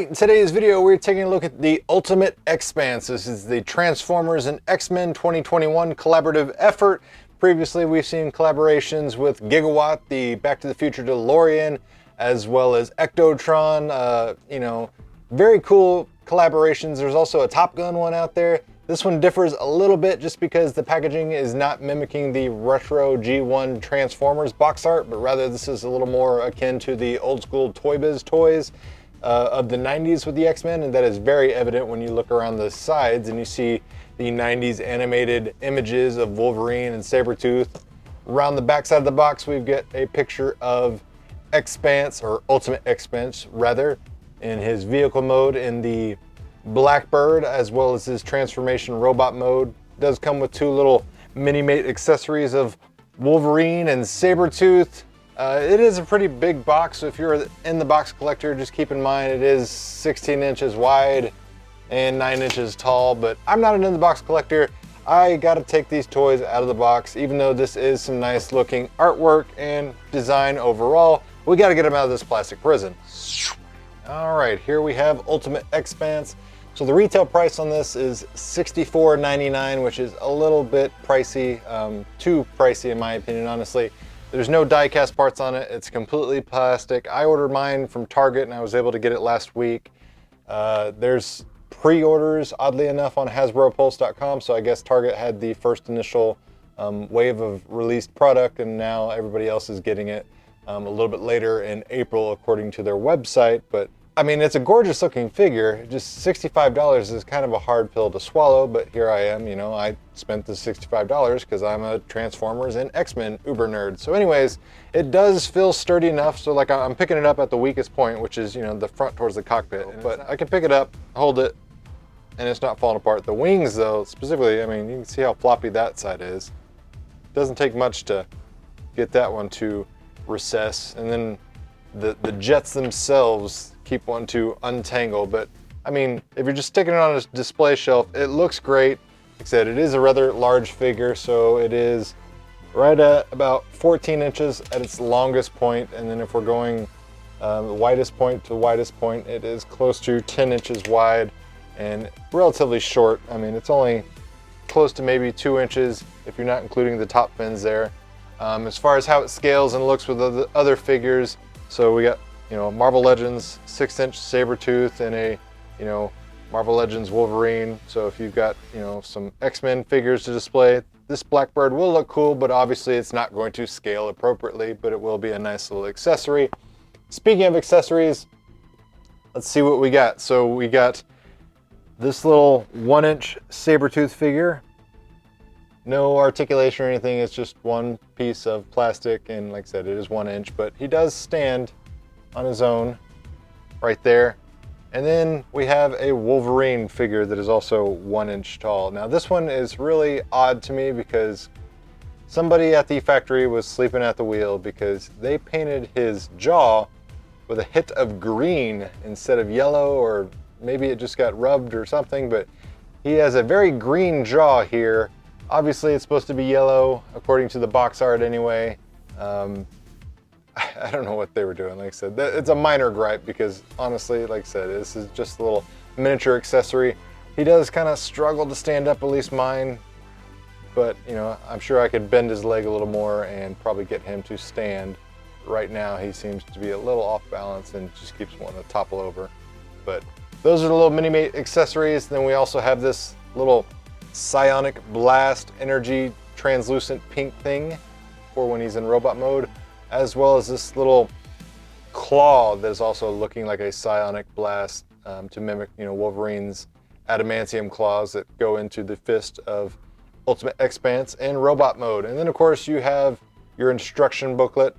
Alright, in today's video we're taking a look at the Ultimate X-Spanse. This is the Transformers and X-Men 2021 collaborative effort. Previously we've seen collaborations with Gigawatt, the Back to the Future DeLorean, as well as Ectotron. Very cool collaborations. There's also a Top Gun one out there. This one differs a little bit just because the packaging is not mimicking the retro G1 Transformers box art, but rather this is a little more akin to the old school Toy Biz toys of the 90s with the X-Men, and that is very evident when you look around the sides and you see the 90s animated images of Wolverine and Sabretooth. Around the back side of the box we get a picture of X-Spanse, or Ultimate X-Spanse rather, in his vehicle mode in the Blackbird, as well as his transformation robot mode. It does come with two little mini-mate accessories of Wolverine and Sabretooth. It is a pretty big box, so if you're in the box collector, just keep in mind it is 16 inches wide and 9 inches tall, but I'm not an in the box collector. I gotta take these toys out of the box. Even though this is some nice looking artwork and design overall, we gotta get them out of this plastic prison. All right, here we have Ultimate X-Spanse. So the retail price on this is $64.99, which is a little bit pricey, too pricey in my opinion, honestly. There's no die-cast parts on it. It's completely plastic. I ordered mine from Target and I was able to get it last week. There's pre-orders, oddly enough, on HasbroPulse.com, so I guess Target had the first initial wave of released product, and now everybody else is getting it a little bit later in April, according to their website. But I mean, it's a gorgeous looking figure. Just $65 is kind of a hard pill to swallow, but here I am, I spent the $65 because I'm a Transformers and X-Men uber nerd. So anyways, it does feel sturdy enough. So like I'm picking it up at the weakest point, which is, the front towards the cockpit, but I can pick it up, hold it, and it's not falling apart. The wings though, specifically, I mean, you can see how floppy that side is. It doesn't take much to get that one to recess, and then the jets themselves keep one to untangle. But I mean, if you're just sticking it on a display shelf, it looks great. Like I said, it is a rather large figure, so it is right at about 14 inches at its longest point, and then if we're going widest point to widest point, it is close to 10 inches wide and relatively short. I mean, it's only close to maybe 2 inches if you're not including the top fins there. As far as how it scales and looks with the other figures, so we got Marvel Legends 6-inch Sabretooth and a Marvel Legends Wolverine. So if you've got some X-Men figures to display, this Blackbird will look cool, but obviously it's not going to scale appropriately, but it will be a nice little accessory. Speaking of accessories, let's see what we got. So we got this little 1-inch Sabretooth figure. No articulation or anything, it's just one piece of plastic, and like I said, it is 1 inch, but he does stand on his own right there. And then we have a Wolverine figure that is also 1 inch tall. Now this one is really odd to me because somebody at the factory was sleeping at the wheel, because they painted his jaw with a hint of green instead of yellow, or maybe it just got rubbed or something, but he has a very green jaw here. Obviously it's supposed to be yellow according to the box art anyway. I don't know what they were doing. Like I said, it's a minor gripe, because honestly, like I said, this is just a little miniature accessory. He does kind of struggle to stand up, at least mine, but I'm sure I could bend his leg a little more and probably get him to stand. Right now he seems to be a little off balance and just keeps wanting to topple over. But those are the little mini-mate accessories. Then we also have this little psionic blast energy translucent pink thing for when he's in robot mode, as well as this little claw that is also looking like a psionic blast, to mimic Wolverine's adamantium claws that go into the fist of Ultimate X-Spanse in robot mode. And then of course you have your instruction booklet,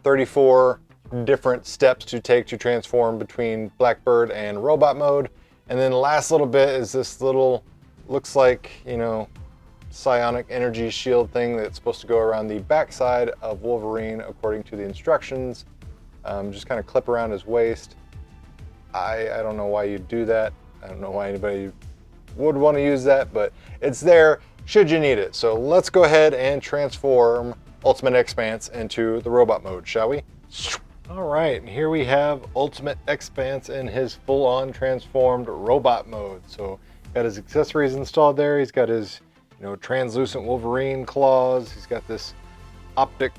34 different steps to take to transform between Blackbird and robot mode. And then the last little bit is this little, looks like psionic energy shield thing that's supposed to go around the backside of Wolverine according to the instructions. Just kind of clip around his waist. I don't know why you'd do that. I don't know why anybody would want to use that, but it's there should you need it. So let's go ahead and transform Ultimate X-Spanse into the robot mode, shall we? All right, and here we have Ultimate X-Spanse in his full-on transformed robot mode. So got his accessories installed there. He's got his, translucent Wolverine claws. He's got this optic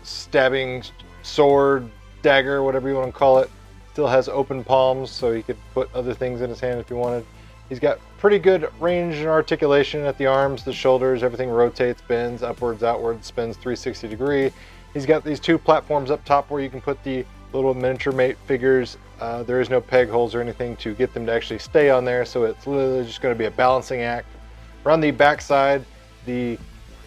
stabbing sword, dagger, whatever you want to call it. Still has open palms, so he could put other things in his hand if he wanted. He's got pretty good range and articulation at the arms, the shoulders. Everything rotates, bends, upwards, outwards, spins 360 degree. He's got these two platforms up top where you can put the little miniature mate figures. There is no peg holes or anything to get them to actually stay on there, so it's literally just going to be a balancing act. Around the back side, the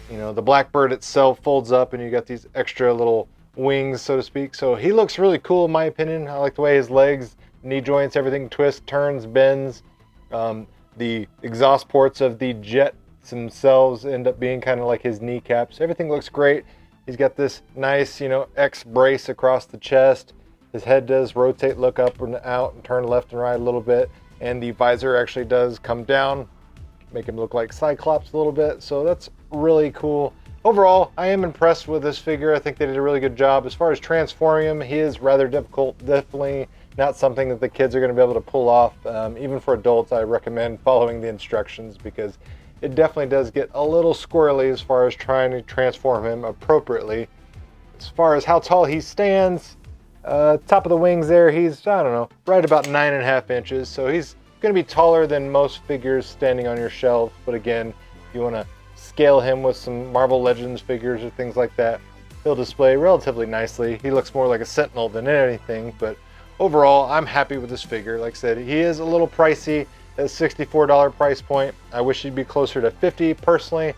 Blackbird itself folds up, and you got these extra little wings, so to speak. So he looks really cool in my opinion. I like the way his legs, knee joints, everything twists, turns, bends. The exhaust ports of the jet themselves end up being kind of like his kneecaps. Everything looks great. He's got this nice, X brace across the chest. His head does rotate, look up and out, and turn left and right a little bit. And the visor actually does come down, make him look like Cyclops a little bit. So that's really cool. Overall, I am impressed with this figure. I think they did a really good job. As far as transforming him, he is rather difficult. Definitely not something that the kids are going to be able to pull off. Even for adults, I recommend following the instructions because it definitely does get a little squirrely as far as trying to transform him appropriately. As far as how tall he stands, top of the wings there, he's, I don't know, right about 9.5 inches. So he's going to be taller than most figures standing on your shelf. But again, if you want to scale him with some Marvel Legends figures or things like that, he'll display relatively nicely. He looks more like a Sentinel than anything, but overall, I'm happy with this figure. Like I said, he is a little pricey at $64 price point. I wish he'd be closer to $50 personally,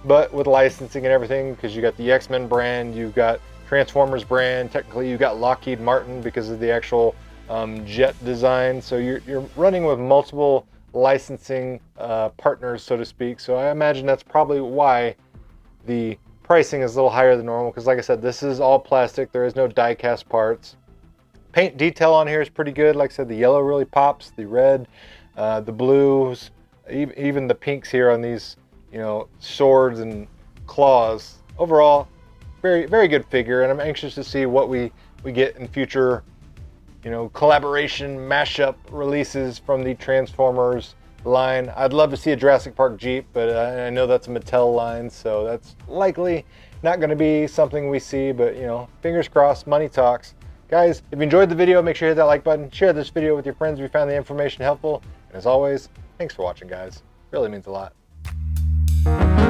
but with licensing and everything, because you got the X-Men brand, you've got Transformers brand, technically you got Lockheed Martin because of the actual jet design. So you're running with multiple licensing partners, so to speak. So I imagine that's probably why the pricing is a little higher than normal, because like I said, this is all plastic. There is no die cast parts. Paint detail on here is pretty good. Like I said, the yellow really pops, the red, the blues, even the pinks here on these, swords and claws. Overall, very, very good figure, and I'm anxious to see what we get in future, collaboration mashup releases from the Transformers line. I'd love to see a Jurassic Park Jeep, but I know that's a Mattel line, so that's likely not going to be something we see, but, fingers crossed, money talks. Guys, if you enjoyed the video, make sure you hit that like button, share this video with your friends if you found the information helpful, and as always, thanks for watching, guys. Really means a lot.